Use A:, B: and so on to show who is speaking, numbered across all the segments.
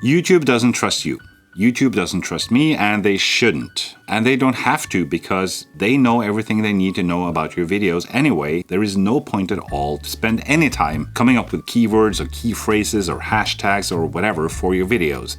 A: YouTube doesn't trust you. YouTube doesn't trust me, and they shouldn't. And they don't have to, because they know everything they need to know about your videos anyway. There is no point at all to spend any time coming up with keywords or key phrases or hashtags or whatever for your videos.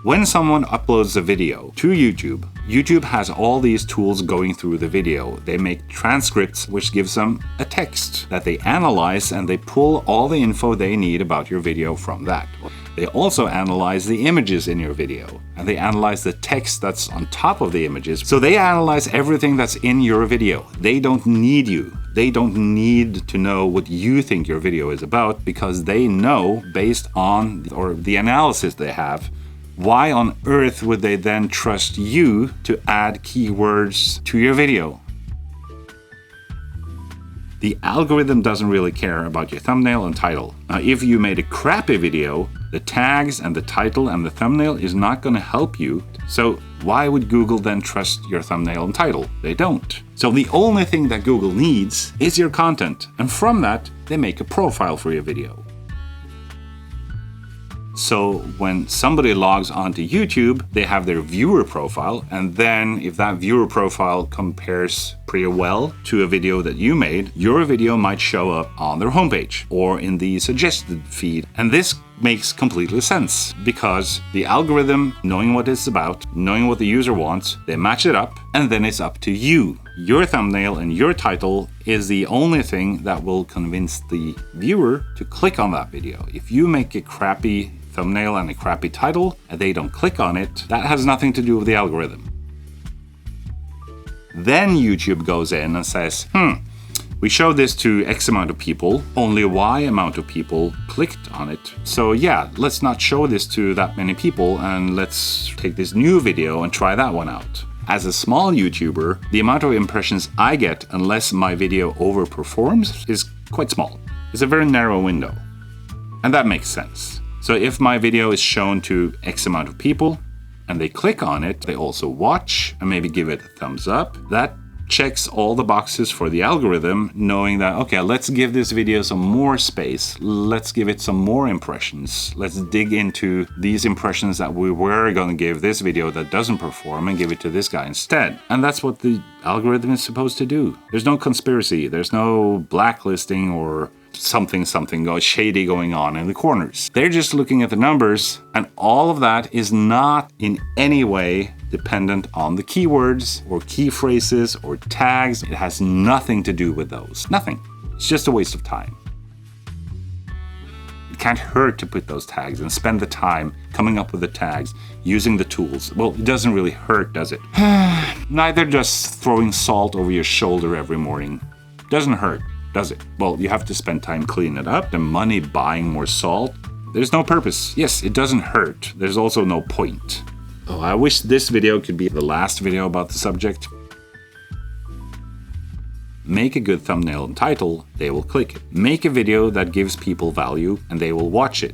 A: When someone uploads a video to YouTube, YouTube has all these tools going through the video. They make transcripts, which gives them a text that they analyze, and they pull all the info they need about your video from that. They also analyze the images in your video, and they analyze the text that's on top of the images. So they analyze everything that's in your video. They don't need you. They don't need to know what you think your video is about, because they know, based on the analysis they have, why on earth would they then trust you to add keywords to your video? The algorithm doesn't really care about your thumbnail and title. Now, if you made a crappy video, the tags and the title and the thumbnail is not going to help you. So why would Google then trust your thumbnail and title? They don't. So the only thing that Google needs is your content. And from that, they make a profile for your video. So when somebody logs onto YouTube, they have their viewer profile, and then if that viewer profile compares pretty well to a video that you made, your video might show up on their homepage or in the suggested feed. And this makes completely sense, because the algorithm, knowing what it's about, knowing what the user wants, they match it up, and then it's up to you. Your thumbnail and your title is the only thing that will convince the viewer to click on that video. If you make a crappy thumbnail and a crappy title and they don't click on it, that has nothing to do with the algorithm. Then YouTube goes in and says, we showed this to X amount of people, only Y amount of people clicked on it. So yeah, let's not show this to that many people, and let's take this new video and try that one out. As a small YouTuber, the amount of impressions I get unless my video overperforms is quite small. It's a very narrow window. And that makes sense. So if my video is shown to X amount of people and they click on it, they also watch and maybe give it a thumbs up, that checks all the boxes for the algorithm, knowing that, okay, let's give this video some more space. Let's give it some more impressions. Let's dig into these impressions that we were going to give this video that doesn't perform and give it to this guy instead. And that's what the algorithm is supposed to do. There's no conspiracy. There's no blacklisting or something shady going on in the corners. They're just looking at the numbers, and all of that is not in any way dependent on the keywords or key phrases or tags. It has nothing to do with those. Nothing. It's just a waste of time. It can't hurt to put those tags and spend the time coming up with the tags, using the tools. Well, it doesn't really hurt, does it? Neither does throwing salt over your shoulder every morning. Doesn't hurt, does it? Well, you have to spend time cleaning it up and money buying more salt. There's no purpose. Yes, it doesn't hurt. There's also no point. Oh, I wish this video could be the last video about the subject. Make a good thumbnail and title, they will click it. Make a video that gives people value, and they will watch it.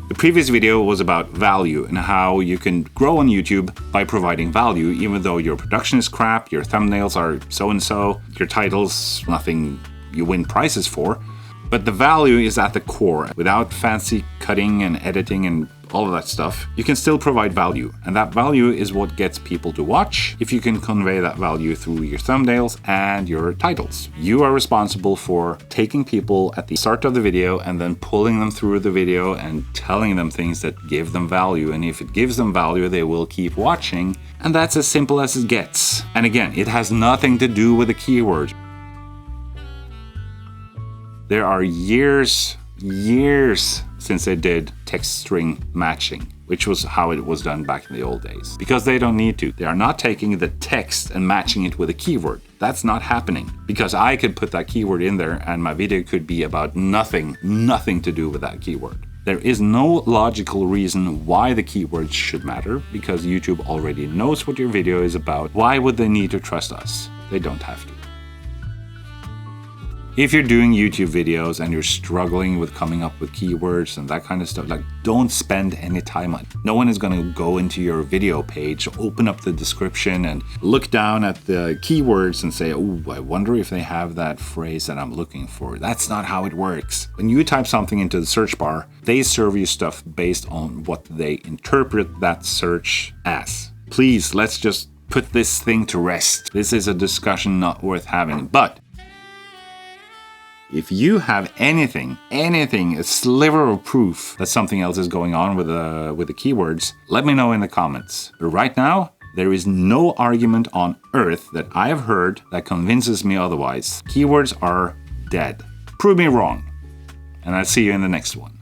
A: The previous video was about value and how you can grow on YouTube by providing value, even though your production is crap, your thumbnails are so-and-so, your titles, nothing you win prizes for. But the value is at the core. Without fancy cutting and editing and all of that stuff, you can still provide value. And that value is what gets people to watch, if you can convey that value through your thumbnails and your titles. You are responsible for taking people at the start of the video and then pulling them through the video and telling them things that give them value. And if it gives them value, they will keep watching. And that's as simple as it gets. And again, it has nothing to do with the keyword. There are years since they did text string matching, which was how it was done back in the old days. Because they don't need to. They are not taking the text and matching it with a keyword. That's not happening. Because I could put that keyword in there and my video could be about nothing to do with that keyword. There is no logical reason why the keywords should matter, because YouTube already knows what your video is about. Why would they need to trust us? They don't have to. If you're doing YouTube videos and you're struggling with coming up with keywords and that kind of stuff, like, don't spend any time on it. No one is going to go into your video page, open up the description and look down at the keywords and say, oh, I wonder if they have that phrase that I'm looking for. That's not how it works. When you type something into the search bar, they serve you stuff based on what they interpret that search as. Please, let's just put this thing to rest. This is a discussion not worth having. But if you have anything, a sliver of proof that something else is going on with the keywords, let me know in the comments. But right now, there is no argument on earth that I have heard that convinces me otherwise. Keywords are dead. Prove me wrong. And I'll see you in the next one.